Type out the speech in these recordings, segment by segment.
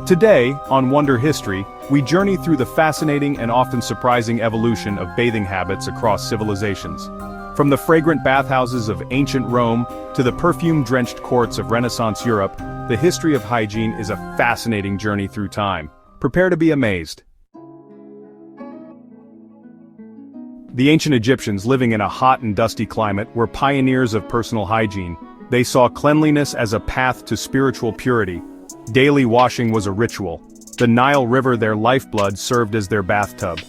Today, on Wonder History, we journey through the fascinating and often surprising evolution of bathing habits across civilizations. From the fragrant bathhouses of ancient Rome to the perfume-drenched courts of Renaissance Europe, the history of hygiene is a fascinating journey through time. Prepare to be amazed. The ancient Egyptians, living in a hot and dusty climate, were pioneers of personal hygiene. They saw cleanliness as a path to spiritual purity. Daily washing was a ritual. The Nile River, their lifeblood, served as their bathtub.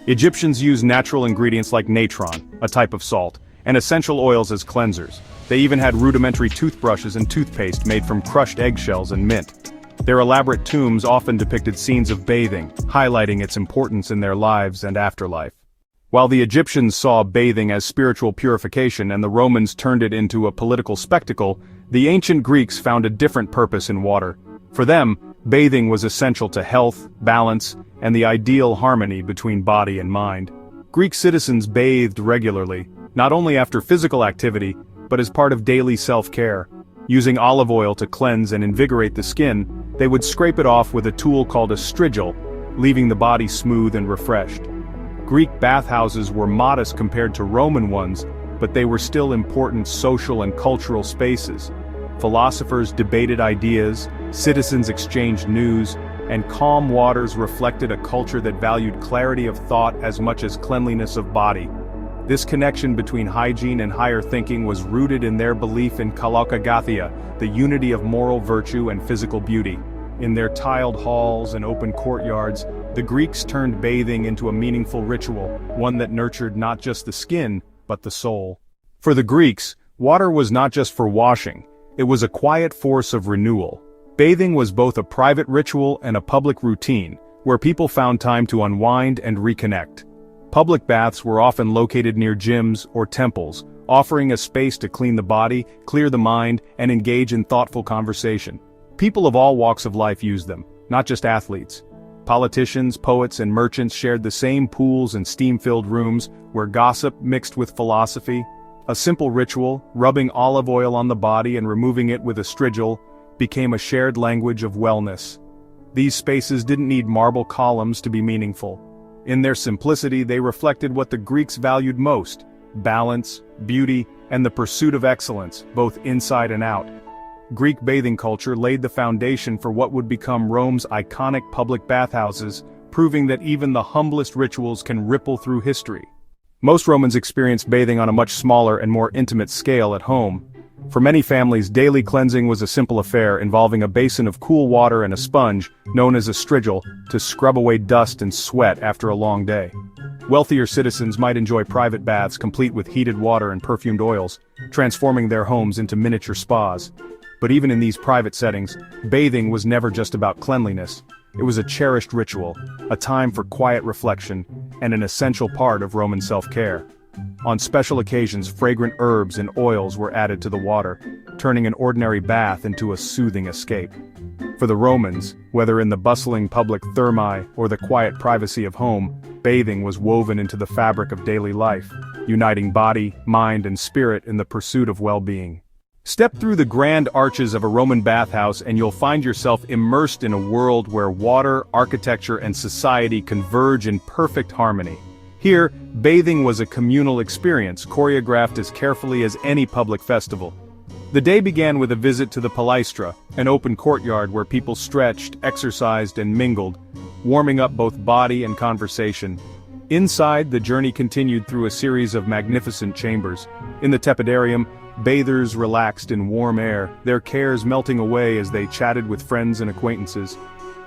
Egyptians used natural ingredients like natron, a type of salt, and essential oils as cleansers. They even had rudimentary toothbrushes and toothpaste made from crushed eggshells and mint. Their elaborate tombs often depicted scenes of bathing, highlighting its importance in their lives and afterlife. While the Egyptians saw bathing as spiritual purification and the Romans turned it into a political spectacle, the ancient Greeks found a different purpose in water. For them, bathing was essential to health, balance, and the ideal harmony between body and mind. Greek citizens bathed regularly, not only after physical activity, but as part of daily self-care. Using olive oil to cleanse and invigorate the skin, they would scrape it off with a tool called a strigil, leaving the body smooth and refreshed. Greek bathhouses were modest compared to Roman ones, but they were still important social and cultural spaces. Philosophers debated ideas, citizens exchanged news, and calm waters reflected a culture that valued clarity of thought as much as cleanliness of body. This connection between hygiene and higher thinking was rooted in their belief in kalokagathia, the unity of moral virtue and physical beauty. In their tiled halls and open courtyards, the Greeks turned bathing into a meaningful ritual, one that nurtured not just the skin, but the soul. For the Greeks, water was not just for washing, it was a quiet force of renewal. Bathing was both a private ritual and a public routine, where people found time to unwind and reconnect. Public baths were often located near gyms or temples, offering a space to clean the body, clear the mind, and engage in thoughtful conversation. People of all walks of life used them, not just athletes. Politicians, poets, and merchants shared the same pools and steam-filled rooms, where gossip mixed with philosophy. A simple ritual, rubbing olive oil on the body and removing it with a strigil, became a shared language of wellness. These spaces didn't need marble columns to be meaningful. In their simplicity, they reflected what the Greeks valued most: balance, beauty, and the pursuit of excellence, both inside and out. Greek bathing culture laid the foundation for what would become Rome's iconic public bathhouses, proving that even the humblest rituals can ripple through history. Most Romans experienced bathing on a much smaller and more intimate scale at home. For many families, daily cleansing was a simple affair involving a basin of cool water and a sponge, known as a strigil, to scrub away dust and sweat after a long day. Wealthier citizens might enjoy private baths complete with heated water and perfumed oils, transforming their homes into miniature spas. But even in these private settings, bathing was never just about cleanliness. It was a cherished ritual, a time for quiet reflection, and an essential part of Roman self-care. On special occasions, fragrant herbs and oils were added to the water, turning an ordinary bath into a soothing escape. For the Romans, whether in the bustling public thermae or the quiet privacy of home, bathing was woven into the fabric of daily life, uniting body, mind, and spirit in the pursuit of well-being. Step through the grand arches of a Roman bathhouse and you'll find yourself immersed in a world where water, architecture, and society converge in perfect harmony. Here, bathing was a communal experience, choreographed as carefully as any public festival. The day began with a visit to the palaestra, an open courtyard where people stretched, exercised, and mingled, warming up both body and conversation. Inside, the journey continued through a series of magnificent chambers. In the tepidarium, bathers relaxed in warm air, their cares melting away as they chatted with friends and acquaintances.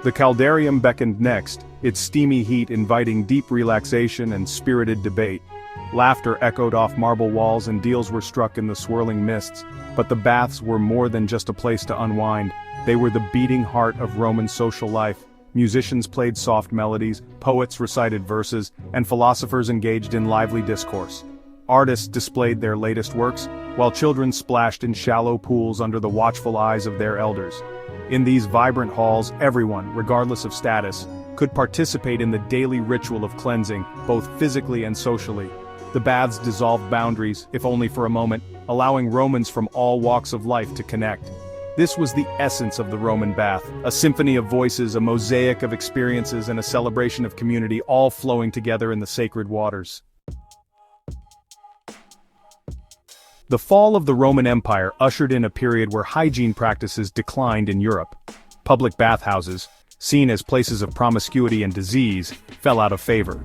The caldarium beckoned next, its steamy heat inviting deep relaxation and spirited debate. Laughter echoed off marble walls and deals were struck in the swirling mists, but the baths were more than just a place to unwind. They were the beating heart of Roman social life. Musicians played soft melodies, poets recited verses, and philosophers engaged in lively discourse. Artists displayed their latest works, while children splashed in shallow pools under the watchful eyes of their elders. In these vibrant halls, everyone, regardless of status, could participate in the daily ritual of cleansing, both physically and socially. The baths dissolved boundaries, if only for a moment, allowing Romans from all walks of life to connect. This was the essence of the Roman bath, a symphony of voices, a mosaic of experiences, and a celebration of community, all flowing together in the sacred waters. The fall of the Roman Empire ushered in a period where hygiene practices declined in Europe. Public bathhouses, seen as places of promiscuity and disease, fell out of favor.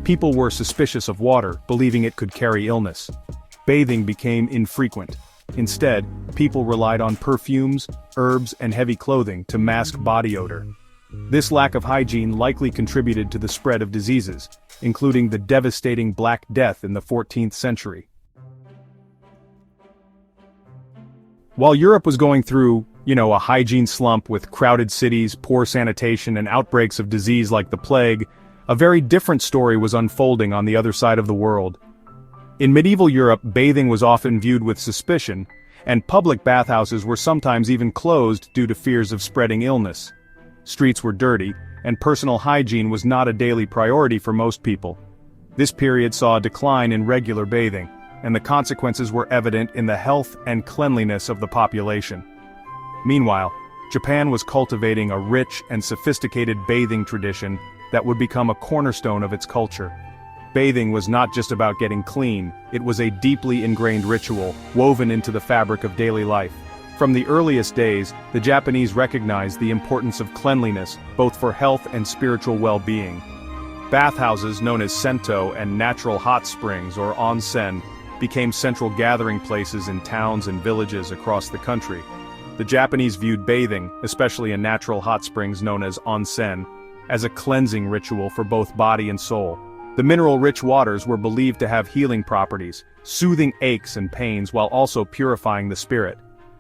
People were suspicious of water, believing it could carry illness. Bathing became infrequent. Instead, people relied on perfumes, herbs, and heavy clothing to mask body odor. This lack of hygiene likely contributed to the spread of diseases, including the devastating Black Death in the 14th century. While Europe was going through, a hygiene slump with crowded cities, poor sanitation, and outbreaks of disease like the plague, a very different story was unfolding on the other side of the world. In medieval Europe, bathing was often viewed with suspicion, and public bathhouses were sometimes even closed due to fears of spreading illness. Streets were dirty, and personal hygiene was not a daily priority for most people. This period saw a decline in regular bathing, and the consequences were evident in the health and cleanliness of the population. Meanwhile, Japan was cultivating a rich and sophisticated bathing tradition that would become a cornerstone of its culture. Bathing was not just about getting clean, it was a deeply ingrained ritual, woven into the fabric of daily life. From the earliest days, the Japanese recognized the importance of cleanliness, both for health and spiritual well-being. Bathhouses known as sento and natural hot springs or onsen became central gathering places in towns and villages across the country. The Japanese viewed bathing, especially in natural hot springs known as onsen, as a cleansing ritual for both body and soul. The mineral-rich waters were believed to have healing properties, soothing aches and pains while also purifying the spirit.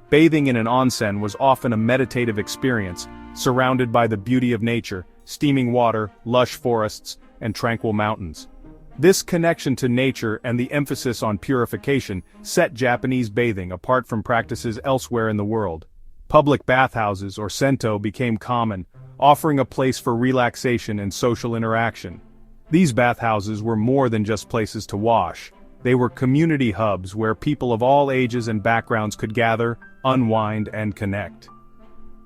Bathing in an onsen was often a meditative experience, surrounded by the beauty of nature, steaming water, lush forests, and tranquil mountains. This connection to nature and the emphasis on purification set Japanese bathing apart from practices elsewhere in the world. Public bathhouses or sento became common, offering a place for relaxation and social interaction. These bathhouses were more than just places to wash. They were community hubs where people of all ages and backgrounds could gather, unwind, and connect.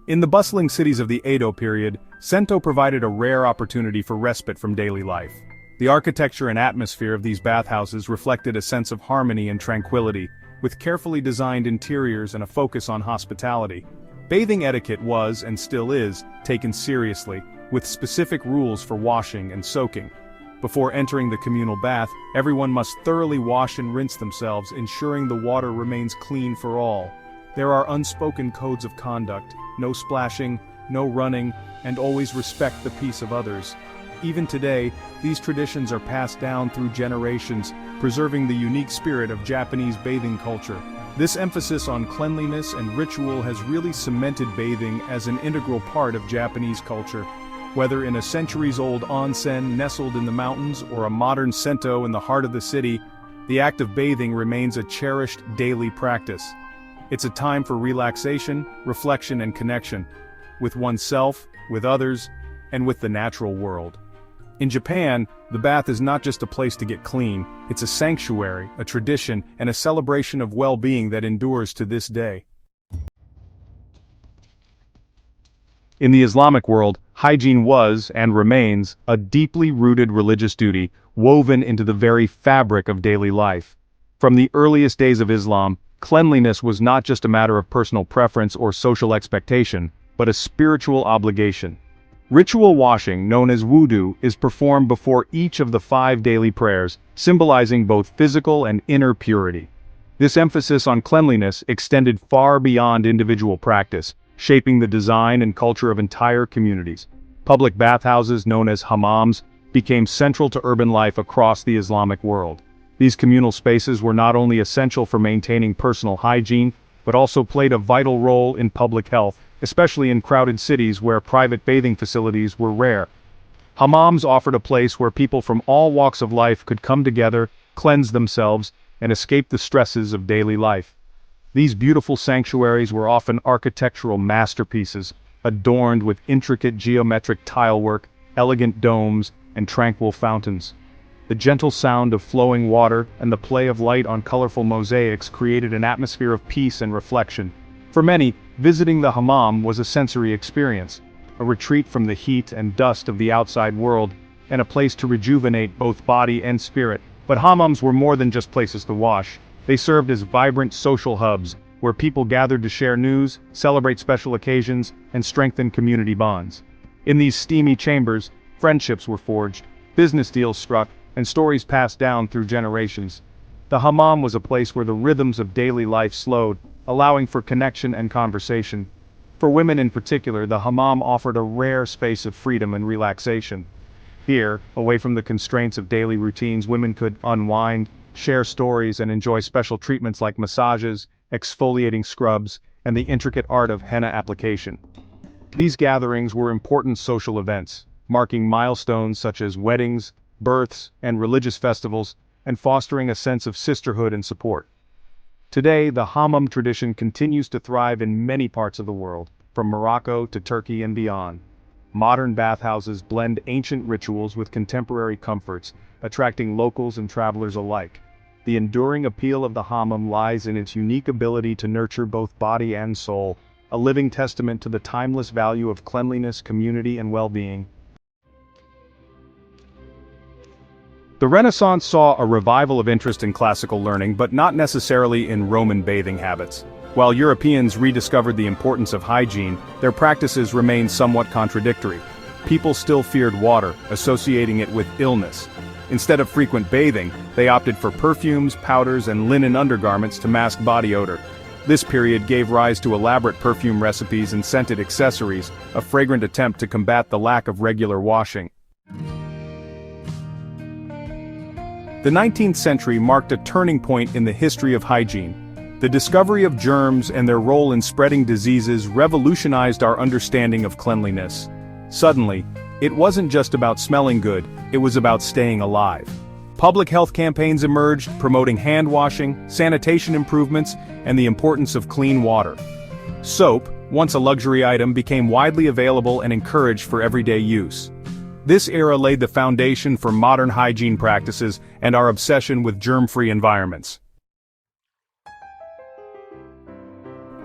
In the bustling cities of the Edo period, sento provided a rare opportunity for respite from daily life. The architecture and atmosphere of these bathhouses reflected a sense of harmony and tranquility, with carefully designed interiors and a focus on hospitality. Bathing etiquette was, and still is, taken seriously, with specific rules for washing and soaking. Before entering the communal bath, everyone must thoroughly wash and rinse themselves, ensuring the water remains clean for all. There are unspoken codes of conduct: no splashing, no running, and always respect the peace of others. Even today, these traditions are passed down through generations, preserving the unique spirit of Japanese bathing culture. This emphasis on cleanliness and ritual has really cemented bathing as an integral part of Japanese culture. Whether in a centuries-old onsen nestled in the mountains or a modern sento in the heart of the city, the act of bathing remains a cherished daily practice. It's a time for relaxation, reflection, and connection, with oneself, with others, and with the natural world. In Japan, the bath is not just a place to get clean, it's a sanctuary, a tradition, and a celebration of well-being that endures to this day. In the Islamic world, hygiene was, and remains, a deeply rooted religious duty, woven into the very fabric of daily life. From the earliest days of Islam, cleanliness was not just a matter of personal preference or social expectation, but a spiritual obligation. Ritual washing, known as wudu, is performed before each of the 5 daily prayers, symbolizing both physical and inner purity. This emphasis on cleanliness extended far beyond individual practice, shaping the design and culture of entire communities. Public bathhouses, known as hammams, became central to urban life across the Islamic world. These communal spaces were not only essential for maintaining personal hygiene, but also played a vital role in public health, especially in crowded cities where private bathing facilities were rare. Hammams offered a place where people from all walks of life could come together, cleanse themselves, and escape the stresses of daily life. These beautiful sanctuaries were often architectural masterpieces, adorned with intricate geometric tilework, elegant domes, and tranquil fountains. The gentle sound of flowing water and the play of light on colorful mosaics created an atmosphere of peace and reflection. For many, Visiting the hammam was a sensory experience, a retreat from the heat and dust of the outside world, and a place to rejuvenate both body and spirit. But hammams were more than just places to wash. They served as vibrant social hubs, where people gathered to share news, celebrate special occasions, and strengthen community bonds. In these steamy chambers, friendships were forged, business deals struck, and stories passed down through generations. The hammam was a place where the rhythms of daily life slowed, allowing for connection and conversation. For women in particular, the hammam offered a rare space of freedom and relaxation. Here, away from the constraints of daily routines, women could unwind, share stories, and enjoy special treatments like massages, exfoliating scrubs, and the intricate art of henna application. These gatherings were important social events, marking milestones such as weddings, births, and religious festivals, and fostering a sense of sisterhood and support. Today, the hammam tradition continues to thrive in many parts of the world, from Morocco to Turkey and beyond. Modern bathhouses blend ancient rituals with contemporary comforts, attracting locals and travelers alike. The enduring appeal of the hammam lies in its unique ability to nurture both body and soul, a living testament to the timeless value of cleanliness, community, and well-being. The Renaissance saw a revival of interest in classical learning, but not necessarily in Roman bathing habits. While Europeans rediscovered the importance of hygiene, their practices remained somewhat contradictory. People still feared water, associating it with illness. Instead of frequent bathing, they opted for perfumes, powders, and linen undergarments to mask body odor. This period gave rise to elaborate perfume recipes and scented accessories, a fragrant attempt to combat the lack of regular washing. The 19th century marked a turning point in the history of hygiene. The discovery of germs and their role in spreading diseases revolutionized our understanding of cleanliness. Suddenly, it wasn't just about smelling good, it was about staying alive. Public health campaigns emerged, promoting hand washing, sanitation improvements, and the importance of clean water. Soap, once a luxury item, became widely available and encouraged for everyday use. This era laid the foundation for modern hygiene practices and our obsession with germ-free environments.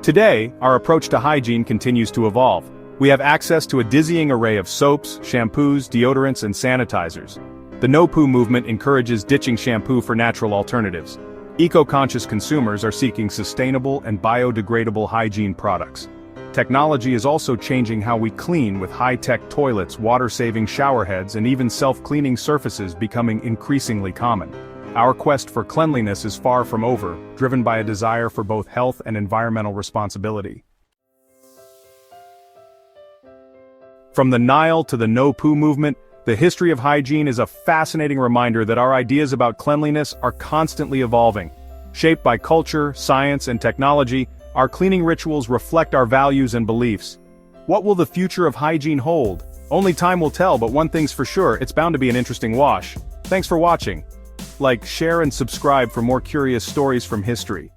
Today, our approach to hygiene continues to evolve. We have access to a dizzying array of soaps, shampoos, deodorants, and sanitizers. The no-poo movement encourages ditching shampoo for natural alternatives. Eco-conscious consumers are seeking sustainable and biodegradable hygiene products. Technology is also changing how we clean, with high-tech toilets, water-saving shower heads, and even self-cleaning surfaces becoming increasingly common. Our quest for cleanliness is far from over, driven by a desire for both health and environmental responsibility. From the Nile to the no-poo movement, the history of hygiene is a fascinating reminder that our ideas about cleanliness are constantly evolving. Shaped by culture, science, and technology, our cleaning rituals reflect our values and beliefs. What will the future of hygiene hold? Only time will tell, but one thing's for sure, it's bound to be an interesting wash. Thanks for watching. Like, share, and subscribe for more curious stories from history.